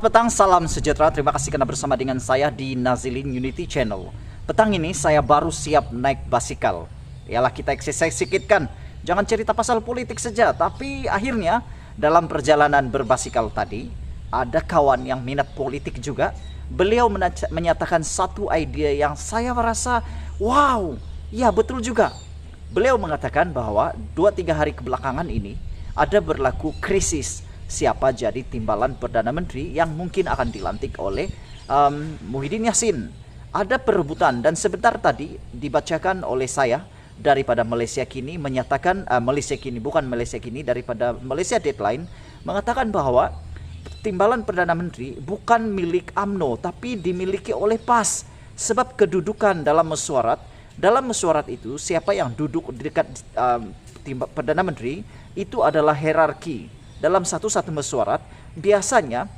petang, salam sejahtera. Terima kasih karena bersama dengan saya di Nazilin Unity Channel. Petang ini saya baru siap naik basikal. Yalah, kita exercise sedikit kan. Jangan cerita pasal politik saja. Tapi akhirnya dalam perjalanan berbasikal tadi, ada kawan yang minat politik juga. Beliau menyatakan satu ide yang saya merasa, wow, ya betul juga. Beliau mengatakan bahwa 2-3 hari kebelakangan ini ada berlaku krisis siapa jadi timbalan Perdana Menteri yang mungkin akan dilantik oleh Muhyiddin Yassin. Ada perebutan dan sebentar tadi dibacakan oleh saya daripada Malaysia Kini menyatakan daripada Malaysia Deadline mengatakan bahwa timbalan Perdana Menteri bukan milik UMNO tapi dimiliki oleh PAS sebab kedudukan dalam mesyuarat itu siapa yang duduk di dekat Perdana Menteri itu adalah hierarki. Dalam satu mesyuarat biasanya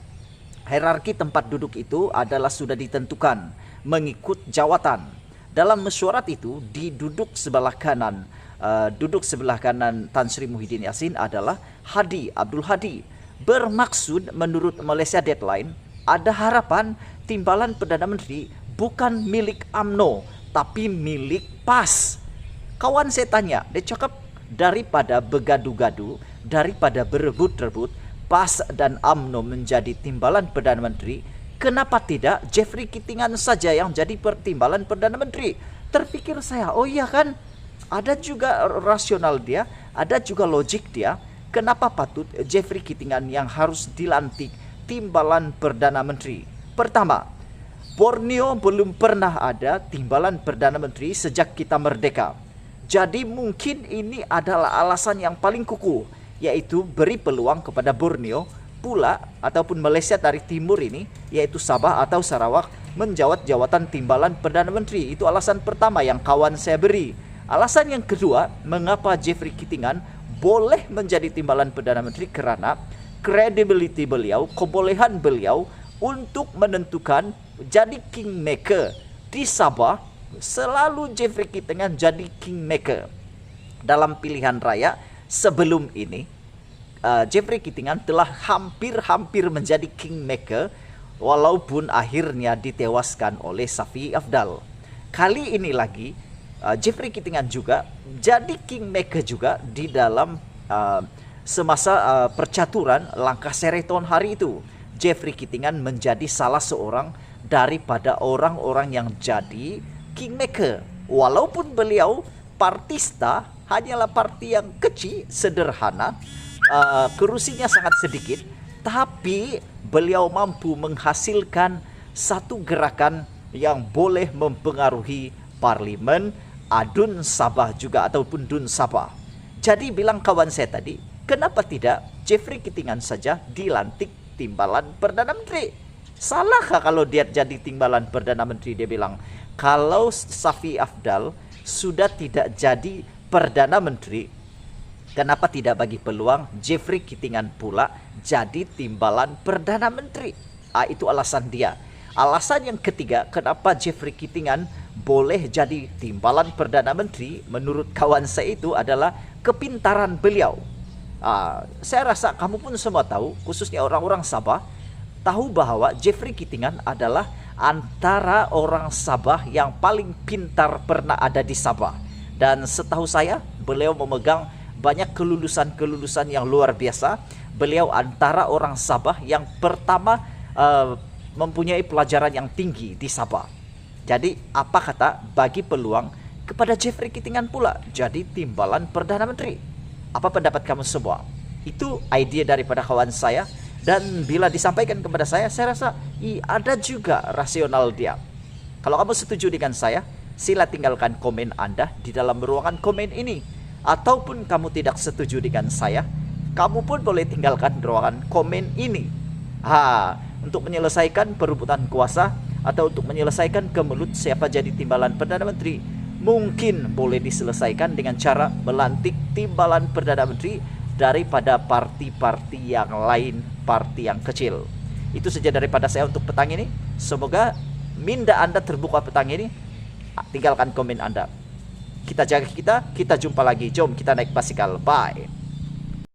hierarki tempat duduk itu adalah sudah ditentukan mengikut jawatan. Dalam mesyuarat itu duduk sebelah kanan Tan Sri Muhyiddin Yassin adalah Hadi Abdul Hadi. Bermaksud menurut Malaysia Deadline ada harapan timbalan Perdana Menteri bukan milik UMNO tapi milik PAS. Kawan saya tanya, dia cakap daripada bergaduh-gaduh, daripada berebut-rebut PAS dan UMNO menjadi timbalan Perdana Menteri, kenapa tidak Jeffrey Kitingan saja yang jadi timbalan Perdana Menteri? Terpikir saya, oh iya kan, ada juga rasional dia, ada juga logik dia. Kenapa patut Jeffrey Kitingan yang harus dilantik timbalan Perdana Menteri? Pertama, Borneo belum pernah ada timbalan Perdana Menteri sejak kita merdeka. Jadi mungkin ini adalah alasan yang paling kukuh, yaitu beri peluang kepada Borneo pula ataupun Malaysia dari timur ini, yaitu Sabah atau Sarawak, menjawat jawatan timbalan Perdana Menteri. Itu alasan pertama yang kawan saya beri. Alasan yang kedua, mengapa Jeffrey Kitingan boleh menjadi timbalan Perdana Menteri, kerana credibility beliau, kebolehan beliau untuk menentukan jadi kingmaker di Sabah. Selalu Jeffrey Kitingan jadi kingmaker. Dalam pilihan raya sebelum ini, Jeffrey Kitingan telah hampir menjadi kingmaker walaupun akhirnya ditewaskan oleh Safi Afdal. Kali ini lagi Jeffrey Kitingan juga jadi kingmaker juga di dalam semasa percaturan langkah Sheraton hari itu. Jeffrey Kitingan menjadi salah seorang daripada orang-orang yang jadi kingmaker. Walaupun beliau partista, hanyalah parti yang kecil, sederhana, kerusinya sangat sedikit, tapi beliau mampu menghasilkan satu gerakan yang boleh mempengaruhi parlimen Adun Sabah juga ataupun Dun Sabah. Jadi bilang kawan saya tadi, kenapa tidak Jeffrey Kitingan saja dilantik timbalan Perdana Menteri? Salahkah kalau dia jadi timbalan Perdana Menteri? Dia bilang, kalau Safi Afdal sudah tidak jadi Perdana Menteri, kenapa tidak bagi peluang Jeffrey Kitingan pula jadi timbalan Perdana Menteri? Itu alasan dia. Alasan yang ketiga, kenapa Jeffrey Kitingan boleh jadi timbalan Perdana Menteri, menurut kawan saya itu adalah kepintaran beliau. Saya rasa kamu pun semua tahu, khususnya orang-orang Sabah, tahu bahwa Jeffrey Kitingan adalah antara orang Sabah yang paling pintar pernah ada di Sabah. Dan setahu saya, beliau memegang banyak kelulusan yang luar biasa. Beliau antara orang Sabah yang pertama mempunyai pelajaran yang tinggi di Sabah. Jadi apa kata bagi peluang kepada Jeffrey Kitingan pula jadi timbalan Perdana Menteri? Apa pendapat kamu semua? Itu ide daripada kawan saya. Dan bila disampaikan kepada saya rasa ada juga rasional dia. Kalau kamu setuju dengan saya, sila tinggalkan komen Anda di dalam ruangan komen ini. Ataupun kamu tidak setuju dengan saya, kamu pun boleh tinggalkan ruangan komen ini. Untuk menyelesaikan perebutan kuasa atau untuk menyelesaikan kemelut siapa jadi timbalan Perdana Menteri, mungkin boleh diselesaikan dengan cara melantik timbalan Perdana Menteri daripada parti-parti yang lain, parti yang kecil. Itu saja daripada saya untuk petang ini. Semoga minda Anda terbuka petang ini. Tinggalkan komen Anda. Kita jaga kita jumpa lagi. Jom kita naik basikal. Bye.